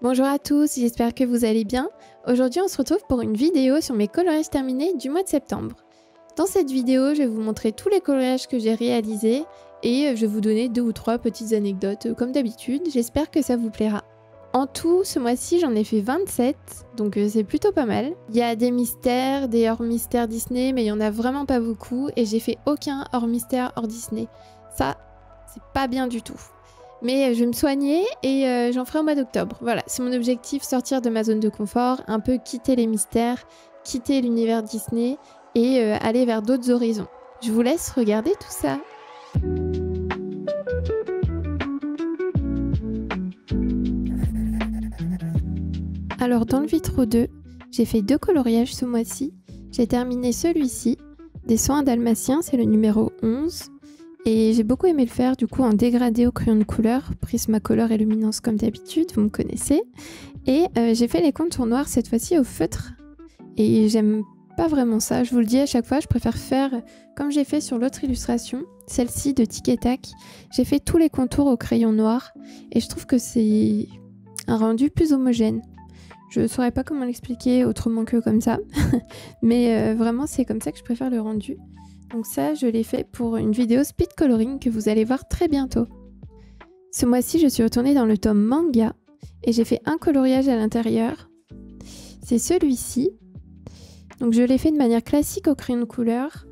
Bonjour à tous, j'espère que vous allez bien. Aujourd'hui on se retrouve pour une vidéo sur mes coloriages terminés du mois de septembre. Dans cette vidéo, je vais vous montrer tous les coloriages que j'ai réalisés et je vais vous donner 2 ou 3 petites anecdotes comme d'habitude. J'espère que ça vous plaira. En tout, ce mois-ci, j'en ai fait 27, donc c'est plutôt pas mal. Il y a des mystères, des hors-mystères Disney, mais il y en a vraiment pas beaucoup et j'ai fait aucun hors-mystère hors Disney. Ça, c'est pas bien du tout. Mais je vais me soigner et j'en ferai au mois d'octobre. Voilà, c'est mon objectif, sortir de ma zone de confort, un peu quitter les mystères, quitter l'univers Disney et aller vers d'autres horizons. Je vous laisse regarder tout ça. Alors dans le Vitro 2, j'ai fait 2 coloriages ce mois-ci. J'ai terminé celui-ci, des soins dalmatiens, c'est le numéro 11. Et j'ai beaucoup aimé le faire du coup en dégradé au crayon de couleur, Prismacolor et Luminance comme d'habitude, vous me connaissez. Et j'ai fait les contours noirs cette fois-ci au feutre. Et j'aime pas vraiment ça, je vous le dis à chaque fois, je préfère faire comme j'ai fait sur l'autre illustration, celle-ci de Tic et Tac. J'ai fait tous les contours au crayon noir et je trouve que c'est un rendu plus homogène. Je ne saurais pas comment l'expliquer autrement que comme ça, mais vraiment c'est comme ça que je préfère le rendu. Donc ça, je l'ai fait pour une vidéo speed coloring que vous allez voir très bientôt. Ce mois-ci, je suis retournée dans le tome manga et j'ai fait un coloriage à l'intérieur. C'est celui-ci. Donc je l'ai fait de manière classique au crayon de couleur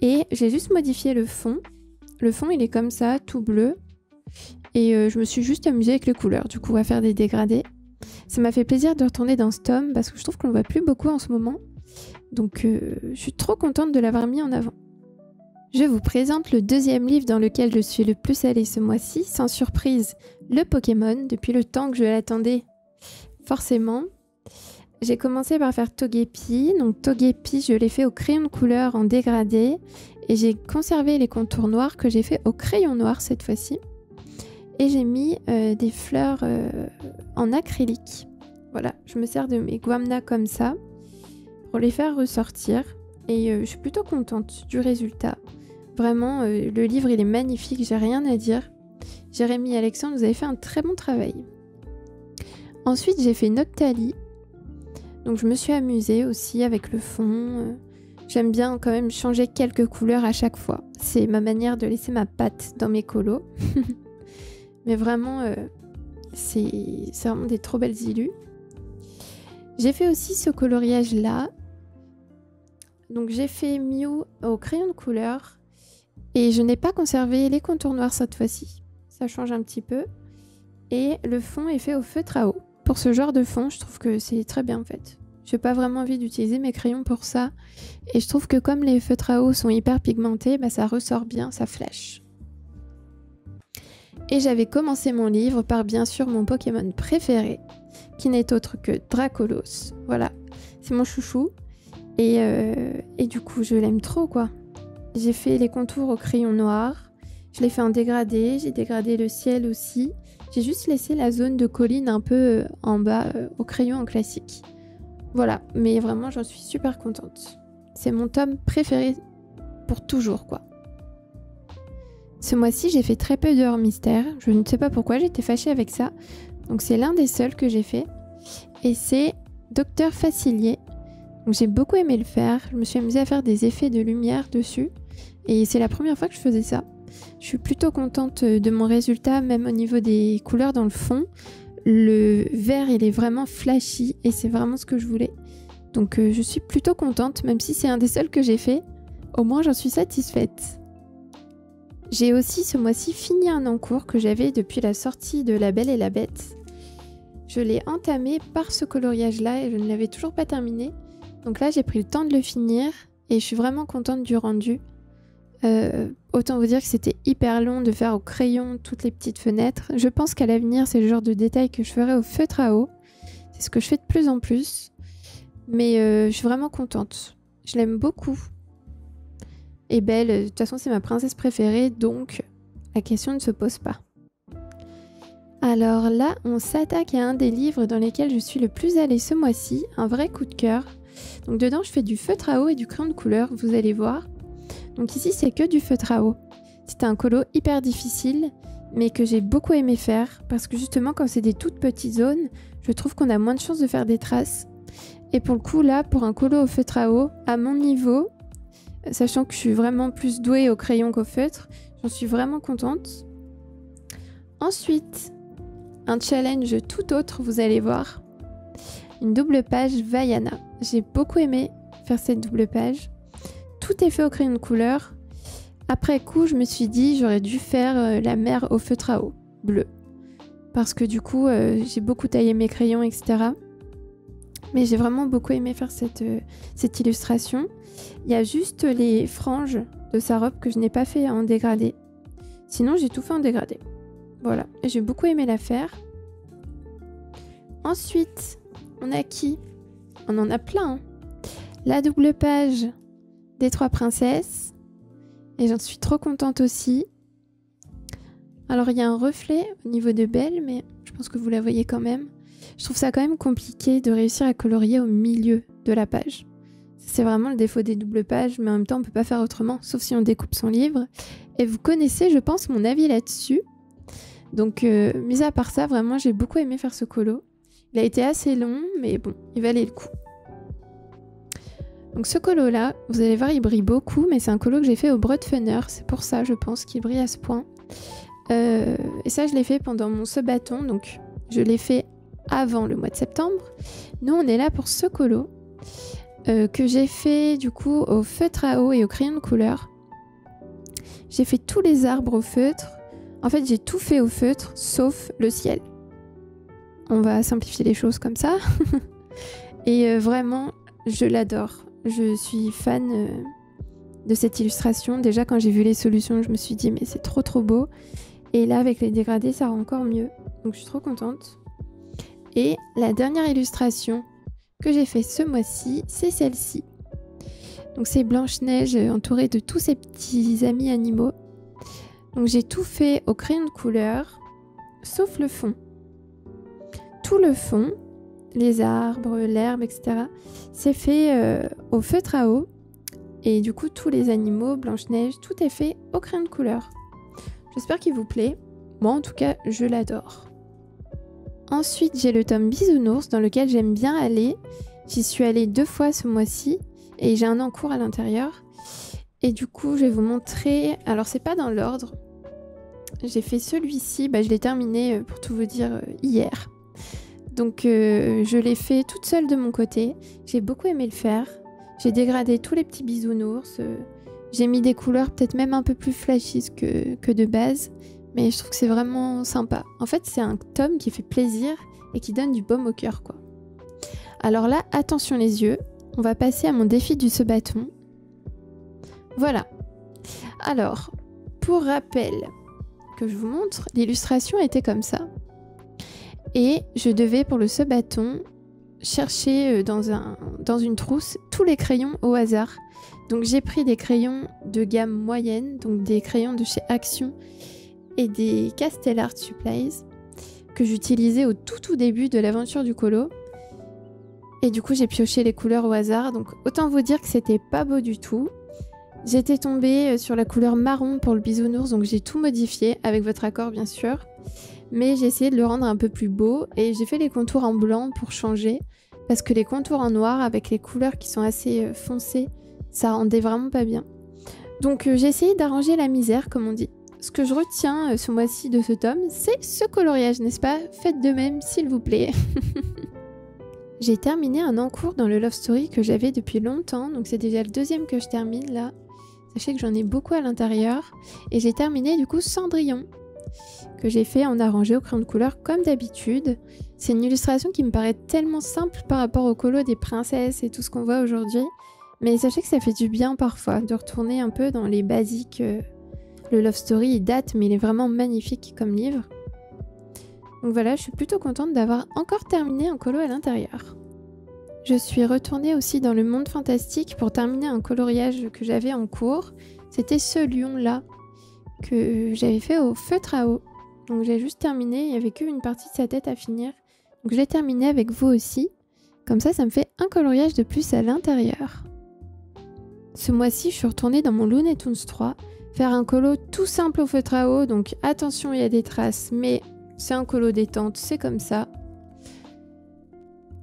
et j'ai juste modifié le fond. Le fond, il est comme ça, tout bleu. Et je me suis juste amusée avec les couleurs, du coup, à faire des dégradés. Ça m'a fait plaisir de retourner dans ce tome parce que je trouve qu'on le voit plus beaucoup en ce moment. Donc je suis trop contente de l'avoir mis en avant. Je vous présente le deuxième livre dans lequel je suis le plus allée ce mois-ci, sans surprise, le Pokémon, depuis le temps que je l'attendais, forcément. J'ai commencé par faire Togepi, donc Togepi je l'ai fait au crayon de couleur en dégradé, et j'ai conservé les contours noirs que j'ai fait au crayon noir cette fois-ci. Et j'ai mis des fleurs en acrylique. Voilà, je me sers de mes Guamna comme ça, pour les faire ressortir, et je suis plutôt contente du résultat. Vraiment, le livre il est magnifique, j'ai rien à dire. Jérémy et Alexandre, vous avez fait un très bon travail. Ensuite, j'ai fait Noctali. Donc je me suis amusée aussi avec le fond. J'aime bien quand même changer quelques couleurs à chaque fois. C'est ma manière de laisser ma patte dans mes colos. Mais vraiment, c'est vraiment des trop belles illus. J'ai fait aussi ce coloriage là. Donc j'ai fait Mew au crayon de couleur. Et je n'ai pas conservé les contours noirs cette fois-ci. Ça change un petit peu. Et le fond est fait au feutre à eau. Pour ce genre de fond, je trouve que c'est très bien en fait. Je n'ai pas vraiment envie d'utiliser mes crayons pour ça. Et je trouve que comme les feutres à eau sont hyper pigmentés, bah ça ressort bien, ça flash. Et j'avais commencé mon livre par bien sûr mon Pokémon préféré, qui n'est autre que Dracolos. Voilà, c'est mon chouchou. Et du coup, je l'aime trop quoi. J'ai fait les contours au crayon noir, je l'ai fait en dégradé, j'ai dégradé le ciel aussi. J'ai juste laissé la zone de colline un peu en bas au crayon en classique. Voilà, mais vraiment j'en suis super contente. C'est mon tome préféré pour toujours quoi. Ce mois-ci j'ai fait très peu de hors-mystère, je ne sais pas pourquoi, j'étais fâchée avec ça. Donc c'est l'un des seuls que j'ai fait. Et c'est Docteur Facilier. Donc j'ai beaucoup aimé le faire, je me suis amusée à faire des effets de lumière dessus. Et c'est la première fois que je faisais ça. Je suis plutôt contente de mon résultat, même au niveau des couleurs dans le fond. Le vert, il est vraiment flashy et c'est vraiment ce que je voulais. Donc je suis plutôt contente, même si c'est un des seuls que j'ai fait. Au moins, j'en suis satisfaite. J'ai aussi ce mois-ci fini un encours que j'avais depuis la sortie de La Belle et la Bête. Je l'ai entamé par ce coloriage-là et je ne l'avais toujours pas terminé. Donc là, j'ai pris le temps de le finir et je suis vraiment contente du rendu. Autant vous dire que c'était hyper long de faire au crayon toutes les petites fenêtres. Je pense qu'à l'avenir, c'est le genre de détail que je ferai au feutre à eau. C'est ce que je fais de plus en plus. Mais je suis vraiment contente. Je l'aime beaucoup. Et Belle, de toute façon, c'est ma princesse préférée, donc la question ne se pose pas. Alors là, on s'attaque à un des livres dans lesquels je suis le plus allée ce mois-ci, un vrai coup de cœur. Donc dedans, je fais du feutre à eau et du crayon de couleur, vous allez voir. Donc ici, c'est que du feutre à eau. C'était un colo hyper difficile mais que j'ai beaucoup aimé faire parce que justement quand c'est des toutes petites zones, je trouve qu'on a moins de chances de faire des traces. Et pour le coup là, pour un colo au feutre à eau, à mon niveau, sachant que je suis vraiment plus douée au crayon qu'au feutre, j'en suis vraiment contente. Ensuite, un challenge tout autre, vous allez voir. Une double page Vaiana. J'ai beaucoup aimé faire cette double page. Tout est fait au crayon de couleur. Après coup, je me suis dit j'aurais dû faire la mer au feutre à eau, bleu. Parce que du coup, j'ai beaucoup taillé mes crayons, etc. Mais j'ai vraiment beaucoup aimé faire cette illustration. Il y a juste les franges de sa robe que je n'ai pas fait en dégradé. Sinon, j'ai tout fait en dégradé. Voilà, et j'ai beaucoup aimé la faire. Ensuite, on a qui? On en a plein. Hein. La double page des 3 princesses. Et j'en suis trop contente aussi. Alors, il y a un reflet au niveau de Belle, mais je pense que vous la voyez quand même. Je trouve ça quand même compliqué de réussir à colorier au milieu de la page. C'est vraiment le défaut des doubles pages, mais en même temps, on ne peut pas faire autrement, sauf si on découpe son livre. Et vous connaissez, je pense, mon avis là-dessus. Donc, mis à part ça, vraiment, j'ai beaucoup aimé faire ce colo. Il a été assez long, mais bon, il valait le coup. Donc ce colo-là, vous allez voir, il brille beaucoup, mais c'est un colo que j'ai fait au Broadfunner. C'est pour ça, je pense, qu'il brille à ce point. Et ça, je l'ai fait pendant mon Sebaton, donc je l'ai fait avant le mois de septembre. Nous, on est là pour ce colo, que j'ai fait, du coup, au feutre à eau et au crayon de couleur. J'ai fait tous les arbres au feutre. En fait, j'ai tout fait au feutre, sauf le ciel. On va simplifier les choses comme ça. Et vraiment, je l'adore. Je suis fan de cette illustration. Déjà, quand j'ai vu les solutions, je me suis dit, mais c'est trop trop beau. Et là, avec les dégradés, ça rend encore mieux. Donc, je suis trop contente. Et la dernière illustration que j'ai fait ce mois-ci, c'est celle-ci. Donc, c'est Blanche-Neige entourée de tous ses petits amis animaux. Donc, j'ai tout fait au crayon de couleur, sauf le fond. Tout le fond, les arbres, l'herbe, etc., c'est fait au feutre à eau. Et du coup, tous les animaux, Blanche-Neige, tout est fait au crayon de couleur. J'espère qu'il vous plaît. Moi, en tout cas, je l'adore. Ensuite, j'ai le tome Bisounours dans lequel j'aime bien aller. J'y suis allée 2 fois ce mois-ci et j'ai un encours à l'intérieur. Et du coup, je vais vous montrer... Alors, c'est pas dans l'ordre. J'ai fait celui-ci, je l'ai terminé, pour tout vous dire, hier. Donc je l'ai fait toute seule de mon côté. J'ai beaucoup aimé le faire. J'ai dégradé tous les petits bisounours. J'ai mis des couleurs peut-être même un peu plus flashy que de base. Mais je trouve que c'est vraiment sympa. En fait, c'est un tome qui fait plaisir et qui donne du baume au cœur, quoi. Alors là, attention les yeux. On va passer à mon défi du Sebaton. Voilà. Alors, pour rappel que je vous montre, l'illustration était comme ça. Et je devais, pour le Sebaton, chercher dans une trousse tous les crayons au hasard. Donc j'ai pris des crayons de gamme moyenne, donc des crayons de chez Action et des Castell Art Supplies que j'utilisais au tout début de l'aventure du colo. Et du coup j'ai pioché les couleurs au hasard, donc autant vous dire que c'était pas beau du tout. J'étais tombée sur la couleur marron pour le bisounours, donc j'ai tout modifié, avec votre accord bien sûr. Mais j'ai essayé de le rendre un peu plus beau et j'ai fait les contours en blanc pour changer. Parce que les contours en noir avec les couleurs qui sont assez foncées, ça rendait vraiment pas bien. Donc j'ai essayé d'arranger la misère comme on dit. Ce que je retiens ce mois-ci de ce tome, c'est ce coloriage, n'est-ce pas? Faites de même s'il vous plaît. J'ai terminé un encours dans le Love Story que j'avais depuis longtemps, donc c'est déjà le 2e que je termine là. Sachez que j'en ai beaucoup à l'intérieur. Et j'ai terminé du coup Cendrillon, que j'ai fait en arrangé au crayon de couleur comme d'habitude. C'est une illustration qui me paraît tellement simple par rapport au colo des princesses et tout ce qu'on voit aujourd'hui. Mais sachez que ça fait du bien parfois de retourner un peu dans les basiques. Le Love Story il date mais il est vraiment magnifique comme livre. Donc voilà, je suis plutôt contente d'avoir encore terminé un colo à l'intérieur. Je suis retournée aussi dans le monde fantastique pour terminer un coloriage que j'avais en cours. C'était ce lion-là que j'avais fait au feutre à eau. Donc j'ai juste terminé, il n'y avait qu'une partie de sa tête à finir. Donc je l'ai terminé avec vous aussi. Comme ça me fait un coloriage de plus à l'intérieur. Ce mois-ci, je suis retournée dans mon Looney Tunes 3 faire un colo tout simple au feutre à eau. Donc attention, il y a des traces, mais c'est un colo détente, c'est comme ça.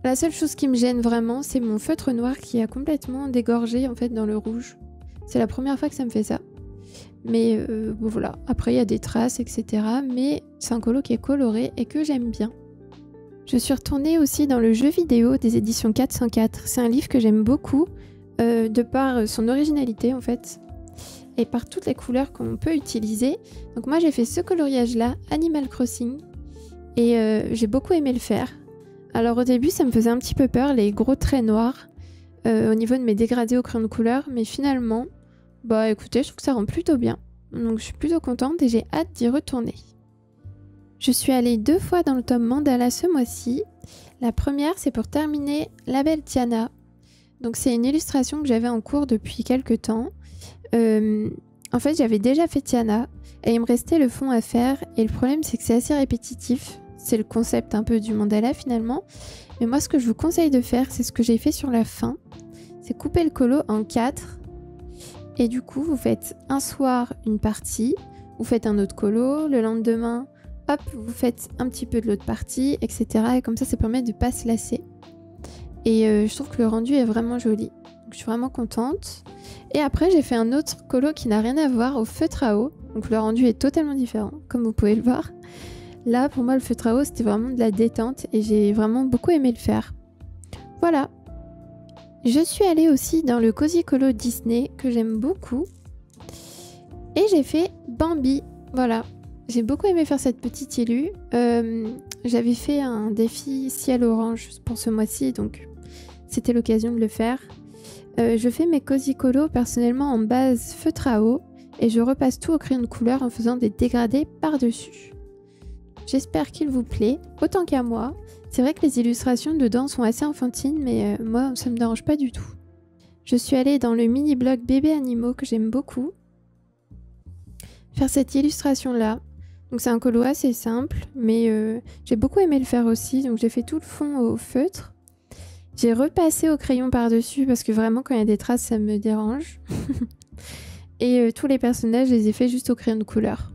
La seule chose qui me gêne vraiment, c'est mon feutre noir qui a complètement dégorgé en fait dans le rouge. C'est la première fois que ça me fait ça. Mais bon voilà, après il y a des traces, etc. Mais c'est un colo qui est coloré et que j'aime bien. Je suis retournée aussi dans le jeu vidéo des éditions 404. C'est un livre que j'aime beaucoup, de par son originalité en fait, et par toutes les couleurs qu'on peut utiliser. Donc moi j'ai fait ce coloriage-là, Animal Crossing, et j'ai beaucoup aimé le faire. Alors au début ça me faisait un petit peu peur, les gros traits noirs, au niveau de mes dégradés au crayon de couleur, mais finalement, bah écoutez, je trouve que ça rend plutôt bien. Donc je suis plutôt contente et j'ai hâte d'y retourner. Je suis allée 2 fois dans le tome Mandala ce mois-ci. La première, c'est pour terminer La Belle Tiana. Donc c'est une illustration que j'avais en cours depuis quelques temps. En fait, j'avais déjà fait Tiana et il me restait le fond à faire. Et le problème, c'est que c'est assez répétitif. C'est le concept un peu du mandala finalement. Mais moi, ce que je vous conseille de faire, c'est ce que j'ai fait sur la fin. C'est couper le colo en 4. Et du coup, vous faites un soir une partie, vous faites un autre colo, le lendemain, hop, vous faites un petit peu de l'autre partie, etc. Et comme ça permet de ne pas se lasser. Et je trouve que le rendu est vraiment joli. Donc, je suis vraiment contente. Et après, j'ai fait un autre colo qui n'a rien à voir au feutre à eau. Donc le rendu est totalement différent, comme vous pouvez le voir. Là, pour moi, le feutre à eau, c'était vraiment de la détente et j'ai vraiment beaucoup aimé le faire. Voilà. Je suis allée aussi dans le Cozy Colo Disney, que j'aime beaucoup. Et j'ai fait Bambi. Voilà. J'ai beaucoup aimé faire cette petite illu. J'avais fait un défi ciel orange pour ce mois-ci, donc c'était l'occasion de le faire. Je fais mes Cozy Colo personnellement en base feutre à eau et je repasse tout au crayon de couleur en faisant des dégradés par-dessus. J'espère qu'il vous plaît, autant qu'à moi. C'est vrai que les illustrations dedans sont assez enfantines, mais moi, ça me dérange pas du tout. Je suis allée dans le mini-blog Bébé Animaux que j'aime beaucoup. Faire cette illustration-là. Donc c'est un colo assez simple, mais j'ai beaucoup aimé le faire aussi. Donc j'ai fait tout le fond au feutre. J'ai repassé au crayon par-dessus parce que vraiment, quand il y a des traces, ça me dérange. Et tous les personnages, je les ai fait juste au crayon de couleur.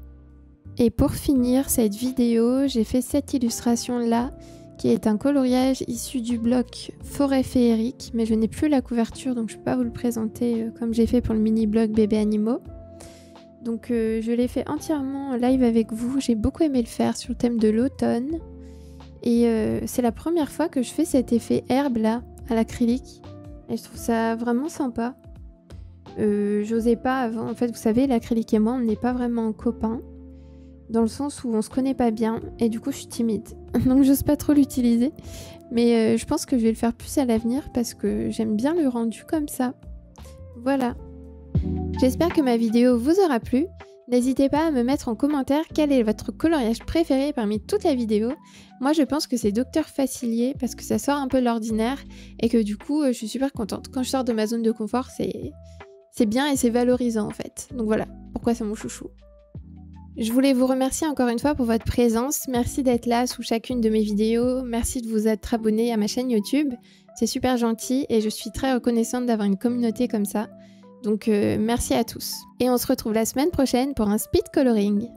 Et pour finir cette vidéo, j'ai fait cette illustration-là, qui est un coloriage issu du bloc Forêt Féerique, mais je n'ai plus la couverture, donc je ne peux pas vous le présenter comme j'ai fait pour le mini-blog Bébé Animaux. Donc je l'ai fait entièrement en live avec vous, j'ai beaucoup aimé le faire sur le thème de l'automne. Et c'est la première fois que je fais cet effet herbe là, à l'acrylique. Et je trouve ça vraiment sympa. J'osais pas avant, en fait vous savez, l'acrylique et moi on n'est pas vraiment copains. Dans le sens où on se connaît pas bien et du coup je suis timide. Donc j'ose pas trop l'utiliser. Mais je pense que je vais le faire plus à l'avenir parce que j'aime bien le rendu comme ça. Voilà. J'espère que ma vidéo vous aura plu. N'hésitez pas à me mettre en commentaire quel est votre coloriage préféré parmi toutes les vidéos. Moi je pense que c'est Docteur Facilier parce que ça sort un peu de l'ordinaire et que du coup je suis super contente. Quand je sors de ma zone de confort, c'est bien et c'est valorisant en fait. Donc voilà, pourquoi c'est mon chouchou. Je voulais vous remercier encore une fois pour votre présence. Merci d'être là sous chacune de mes vidéos. Merci de vous être abonné à ma chaîne YouTube. C'est super gentil et je suis très reconnaissante d'avoir une communauté comme ça. Donc merci à tous. Et on se retrouve la semaine prochaine pour un speed coloring.